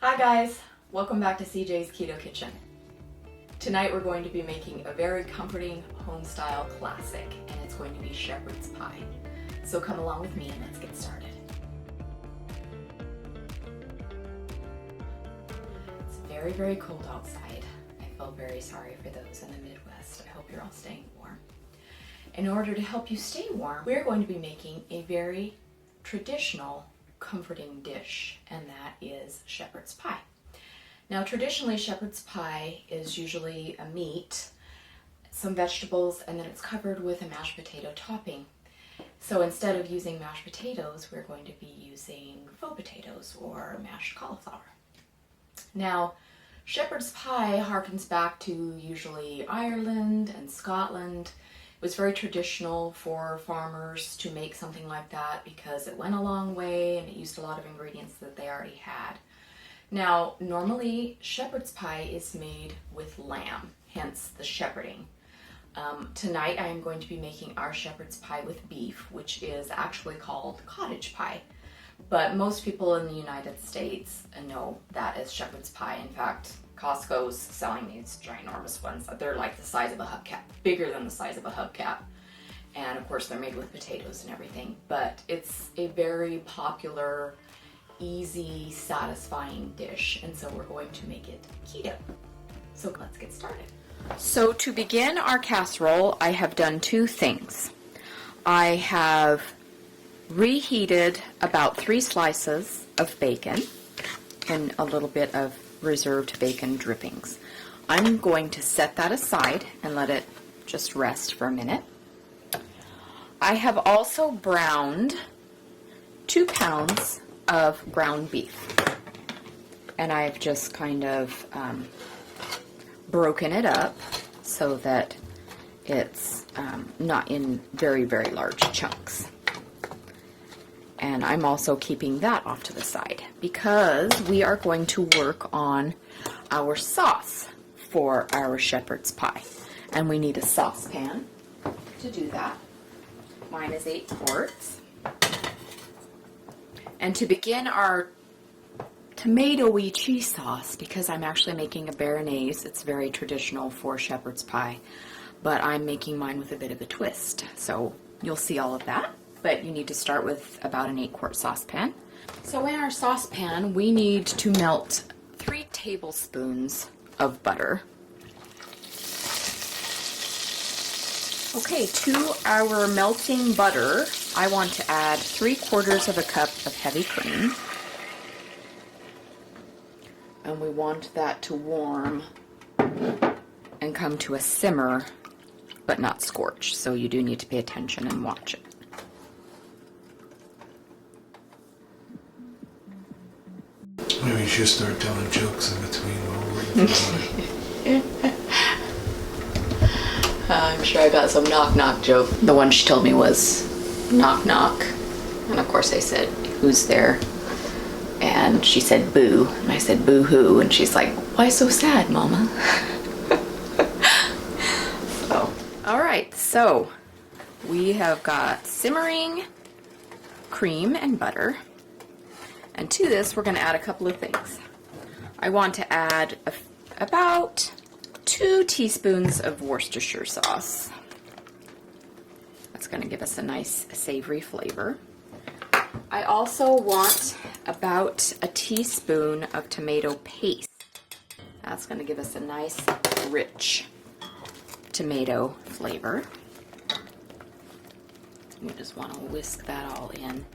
Hi guys, welcome back to CJ's Keto Kitchen. Tonight we're going to be making a very comforting home-style classic, and it's going to be shepherd's pie. So come along with me and let's get started. It's very, very cold outside. I feel very sorry for those in the Midwest. I hope you're all staying warm. In order to help you stay warm, we're going to be making a very traditional comforting dish, and that is shepherd's pie. Now traditionally shepherd's pie is usually a meat, some vegetables, and then it's covered with a mashed potato topping. So instead of using mashed potatoes, we're going to be using faux potatoes or mashed cauliflower. Now shepherd's pie harkens back to usually Ireland and Scotland. It was very traditional for farmers to make something like that because it went a long way and it used a lot of ingredients that they already had. Now, normally shepherd's pie is made with lamb, hence the shepherding. Tonight I am going to be making our shepherd's pie with beef, which is actually called cottage pie. But most people in the United States know that as shepherd's pie. In fact, Costco's selling these ginormous ones. They're like the size of a hubcap, bigger than the size of a hubcap. And of course they're made with potatoes and everything. But it's a very popular, easy, satisfying dish. And so we're going to make it keto. So let's get started. So to begin our casserole, I have done two things. I have reheated about 3 slices of bacon and a little bit of reserved bacon drippings. I'm going to set that aside and let it just rest for a minute. I have also browned 2 pounds of ground beef, and I've just kind of broken it up so that it's not in very, very large chunks. And I'm also keeping that off to the side because we are going to work on our sauce for our shepherd's pie. And we need a saucepan to do that. Mine is 8 quarts. And to begin our tomatoey cheese sauce, because I'm actually making a béarnaise, it's very traditional for shepherd's pie, but I'm making mine with a bit of a twist. So you'll see all of that. But you need to start with about an 8-quart saucepan. So in our saucepan, we need to melt 3 tablespoons of butter. Okay, to our melting butter, I want to add 3/4 of a cup of heavy cream. And we want that to warm and come to a simmer, but not scorch. So you do need to pay attention and watch it. Maybe you should start telling jokes in between while we're waiting for it. I'm sure I got some knock-knock joke. The one she told me was knock-knock. And of course I said, who's there? And she said, boo. And I said, boo-hoo. And she's like, why so sad, Mama? So, all right. So we have got simmering cream and butter. And to this, we're going to add a couple of things. I want to add about 2 teaspoons of Worcestershire sauce. That's going to give us a nice savory flavor. I also want about a teaspoon of tomato paste. That's going to give us a nice, rich tomato flavor. We just want to whisk that all in.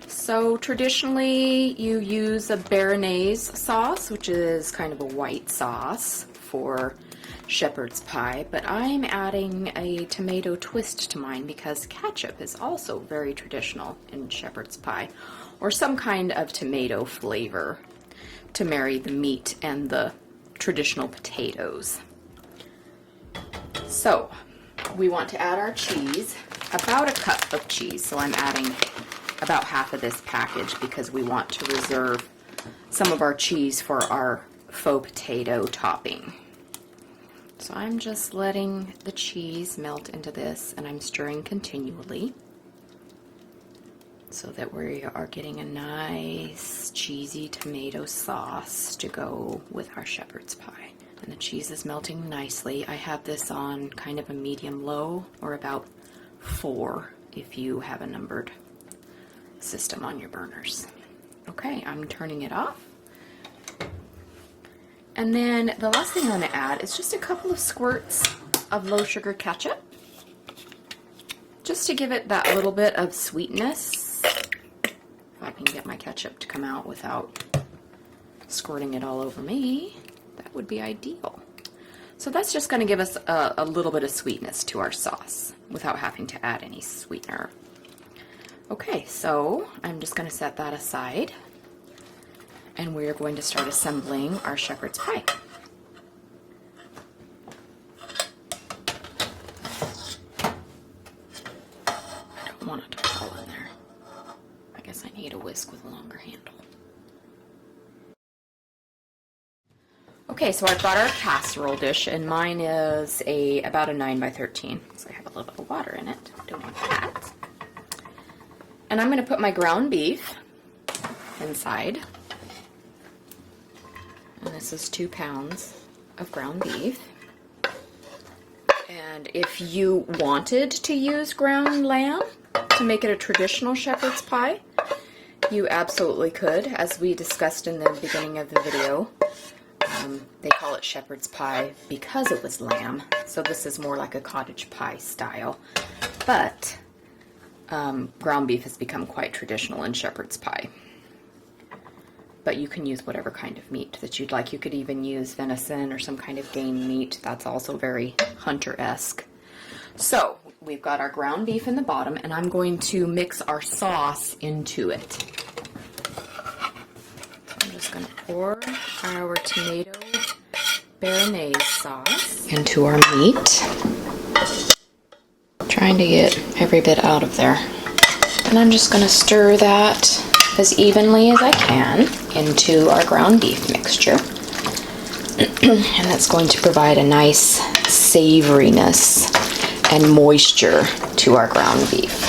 So traditionally you use a béarnaise sauce, which is kind of a white sauce for shepherd's pie, but I'm adding a tomato twist to mine because ketchup is also very traditional in shepherd's pie, or some kind of tomato flavor to marry the meat and the traditional potatoes. So we want to add our cheese, about a cup of cheese, so I'm adding about half of this package because we want to reserve some of our cheese for our faux potato topping. So I'm just letting the cheese melt into this, and I'm stirring continually. so that we are getting a nice cheesy tomato sauce to go with our shepherd's pie. And the cheese is melting nicely. I have this on kind of a medium low, or about 4 if you have a numbered system on your burners. Okay, I'm turning it off. And then the last thing I'm going to add is just a couple of squirts of low sugar ketchup, just to give it that little bit of sweetness. If I can get my ketchup to come out without squirting it all over me, that would be ideal. So that's just going to give us a little bit of sweetness to our sauce without having to add any sweetener. Okay, so I'm just going to set that aside, and we're going to start assembling our shepherd's pie. I don't want it to fall in there. I guess I need a whisk with a longer handle. Okay, so I've got our casserole dish, and mine is about a 9 by 13, so I have a little bit of water in it. Don't want that. And I'm going to put my ground beef inside. And this is 2 pounds of ground beef. And if you wanted to use ground lamb to make it a traditional shepherd's pie, you absolutely could. As we discussed in the beginning of the video, they call it shepherd's pie because it was lamb. So this is more like a cottage pie style. But ground beef has become quite traditional in shepherd's pie. But you can use whatever kind of meat that you'd like. You could even use venison or some kind of game meat. That's also very hunter-esque. So we've got our ground beef in the bottom, and I'm going to mix our sauce into it. So I'm just going to pour our tomato béarnaise sauce into our meat. Trying to get every bit out of there. And I'm just going to stir that as evenly as I can into our ground beef mixture. And that's going to provide a nice savoriness and moisture to our ground beef.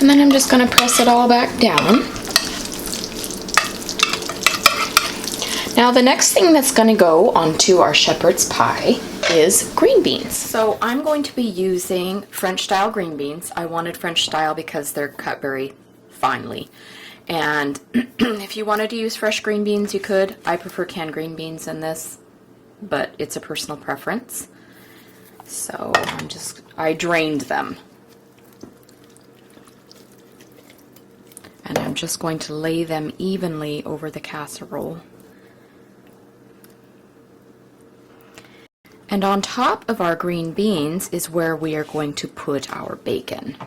And then I'm just going to press it all back down. Now the next thing that's going to go onto our shepherd's pie is green beans. So I'm going to be using French style green beans. I wanted French style because they're cut very finely. And if you wanted to use fresh green beans, you could. I prefer canned green beans in this, but it's a personal preference. So I drained them. And I'm just going to lay them evenly over the casserole. And on top of our green beans is where we are going to put our bacon.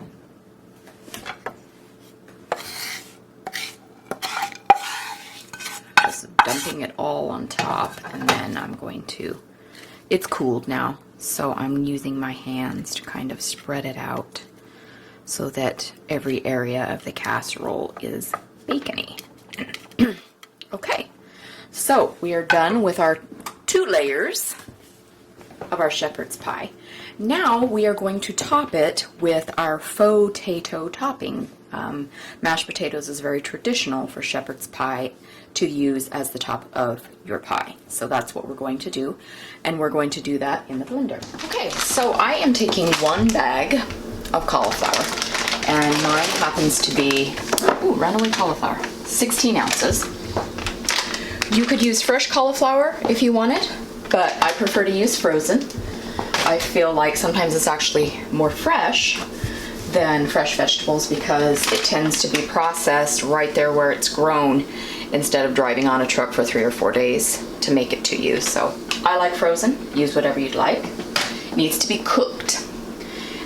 Just dumping it all on top, and then I'm going to, it's cooled now, so I'm using my hands to kind of spread it out so that every area of the casserole is bacony. Okay, so we are done with our 2 layers of our shepherd's pie. Now we are going to top it with our faux-tato topping. Mashed potatoes is very traditional for shepherd's pie to use as the top of your pie. So that's what we're going to do, and we're going to do that in the blender. Okay, so I am taking 1 bag of cauliflower, and mine happens to be, runaway cauliflower, 16 ounces. You could use fresh cauliflower if you wanted, but I prefer to use frozen. I feel like sometimes it's actually more fresh than fresh vegetables because it tends to be processed right there where it's grown instead of driving on a truck for 3 or 4 days to make it to you. So I like frozen. Use whatever you'd like. It needs to be cooked.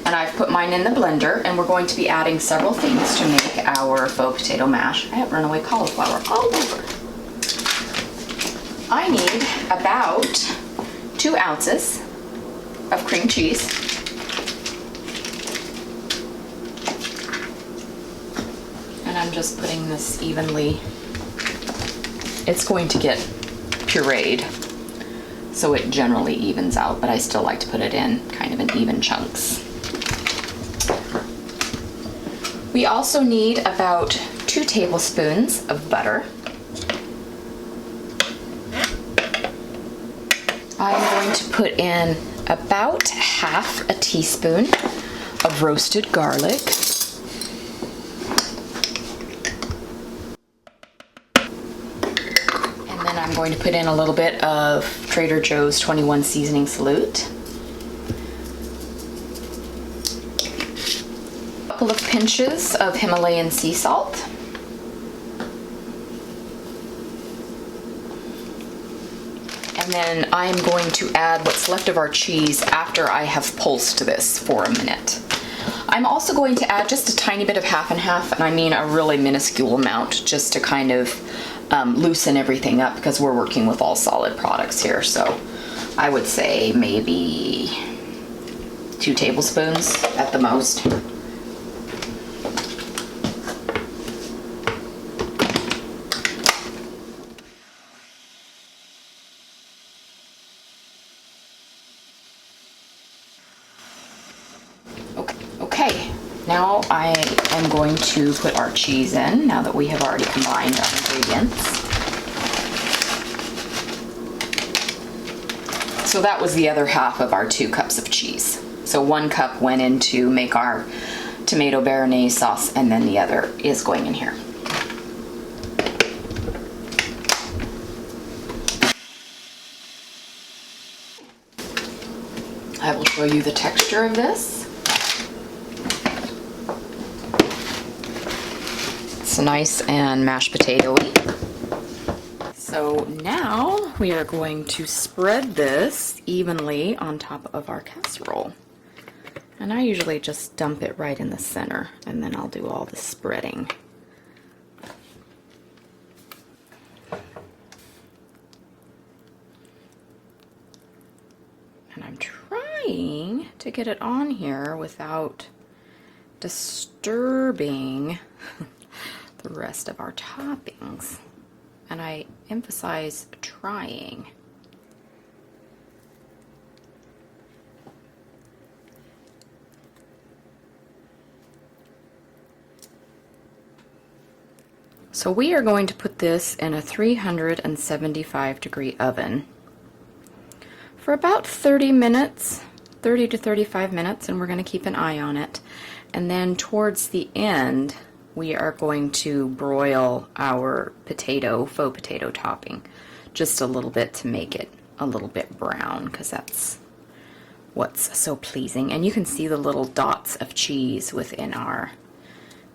And I've put mine in the blender, and we're going to be adding several things to make our faux potato mash. I have runaway cauliflower all over. I need about 2 ounces of cream cheese. And I'm just putting this evenly it's going to get pureed, so it generally evens out, but I still like to put it in kind of in even chunks. We also need about 2 tablespoons of butter. I'm going to put in about half a teaspoon of roasted garlic. And then I'm going to put in a little bit of Trader Joe's 21 Seasoning Salute. A couple of pinches of Himalayan sea salt. And then I'm going to add what's left of our cheese after I have pulsed this for a minute. I'm also going to add just a tiny bit of half and half, and I mean a really minuscule amount, just to kind of loosen everything up, because we're working with all solid products here. So I would say maybe 2 tablespoons at the most. Okay, now I am going to put our cheese in, now that we have already combined our ingredients. So that was the other half of our 2 cups of cheese. So 1 cup went in to make our tomato béarnaise sauce, and then the other is going in here. I will show you the texture of this. It's nice and mashed potato-y. So now we are going to spread this evenly on top of our casserole. And I usually just dump it right in the center, and then I'll do all the spreading. And I'm trying to get it on here without disturbing the rest of our toppings, and I emphasize trying. So we are going to put this in a 375-degree oven for about 30 minutes, 30 to 35 minutes, and we're going to keep an eye on it. And then towards the end, we are going to broil our faux potato topping just a little bit to make it a little bit brown, because that's what's so pleasing. And you can see the little dots of cheese within our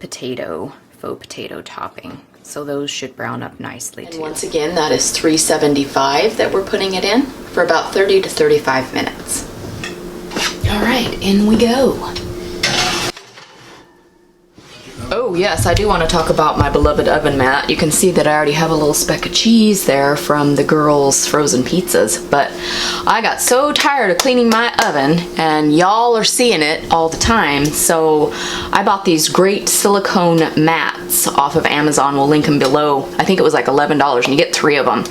faux potato topping. So those should brown up nicely too. And once again, that is 375 that we're putting it in for about 30 to 35 minutes. All right, in we go. Oh yes, I do want to talk about my beloved oven mat. You can see that I already have a little speck of cheese there from the girls' frozen pizzas, but I got so tired of cleaning my oven, and y'all are seeing it all the time, so I bought these great silicone mats off of Amazon. We'll link them below. I think it was like $11 and you get 3 of them,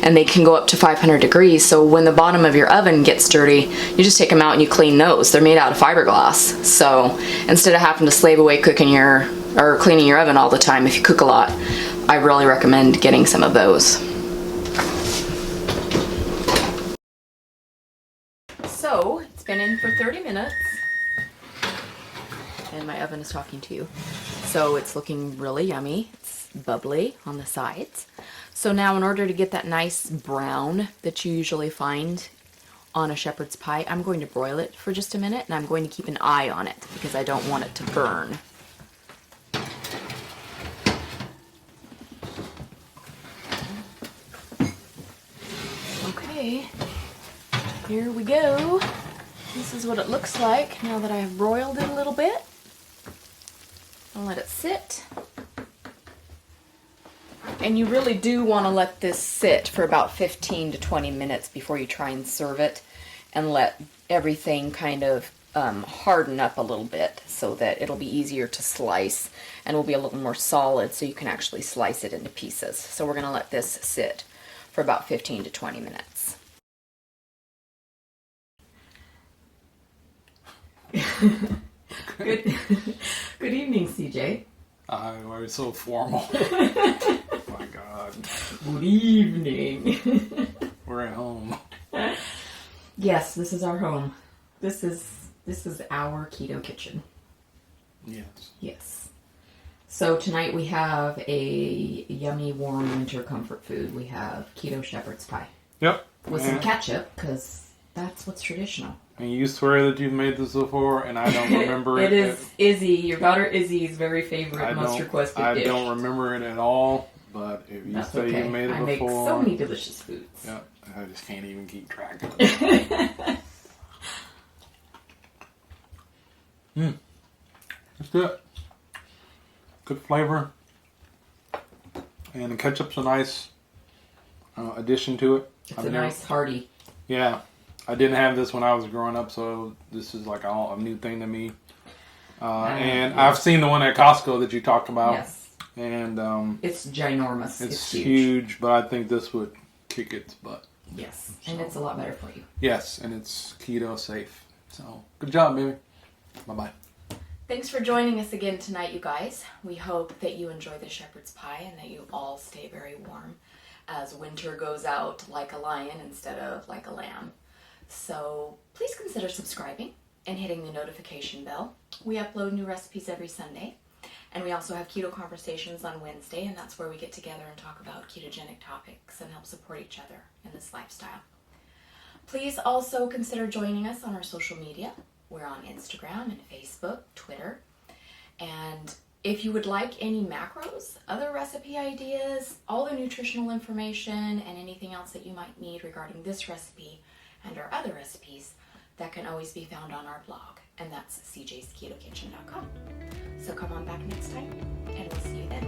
and they can go up to 500 degrees, so when the bottom of your oven gets dirty, you just take them out and you clean those. They're made out of fiberglass, so instead of having to slave away cleaning your oven all the time if you cook a lot, I really recommend getting some of those. So it's been in for 30 minutes and my oven is talking to you. So it's looking really yummy. It's bubbly on the sides. So now in order to get that nice brown that you usually find on a shepherd's pie, I'm going to broil it for just a minute, and I'm going to keep an eye on it because I don't want it to burn. Okay, here we go. This is what it looks like now that I've broiled it a little bit. I'll let it sit. And you really do want to let this sit for about 15 to 20 minutes before you try and serve it, and let everything kind of harden up a little bit so that it'll be easier to slice and will be a little more solid so you can actually slice it into pieces. So we're going to let this sit for about 15 to 20 minutes. Good evening, CJ. Why are you so formal? Oh my God. Good evening. We're at home. Yes, this is our home. This is our keto kitchen. Yes. Yes. So tonight we have a yummy, warm winter comfort food. We have keto shepherd's pie. Yep. With some ketchup, because that's what's traditional. And you swear that you've made this before, and I don't remember it. It is Izzy, your daughter Izzy's very favorite, most requested dish. I don't remember it at all, but if you say you made it before. I make so many delicious foods. Yep. I just can't even keep track of it. That's good. Good flavor. And the ketchup's a nice addition to it. It's a nice hearty. Yeah. I didn't have this when I was growing up, so this is like a new thing to me. And I've seen the one at Costco that you talked about. Yes. And it's ginormous. It's huge, but I think this would kick its butt. Yes. And it's a lot better for you. Yes, and it's keto safe. So, good job, baby. Bye-bye. Thanks for joining us again tonight, you guys. We hope that you enjoy the shepherd's pie and that you all stay very warm as winter goes out like a lion instead of like a lamb. So please consider subscribing and hitting the notification bell. We upload new recipes every Sunday. And we also have Keto Conversations on Wednesday, and that's where we get together and talk about ketogenic topics and help support each other in this lifestyle. Please also consider joining us on our social media. We're on Instagram and Facebook, Twitter. And if you would like any macros, other recipe ideas, all the nutritional information, and anything else that you might need regarding this recipe and our other recipes, that can always be found on our blog, and that's CJSKETOKITCHEN.com. So come on back next time, and we'll see you then.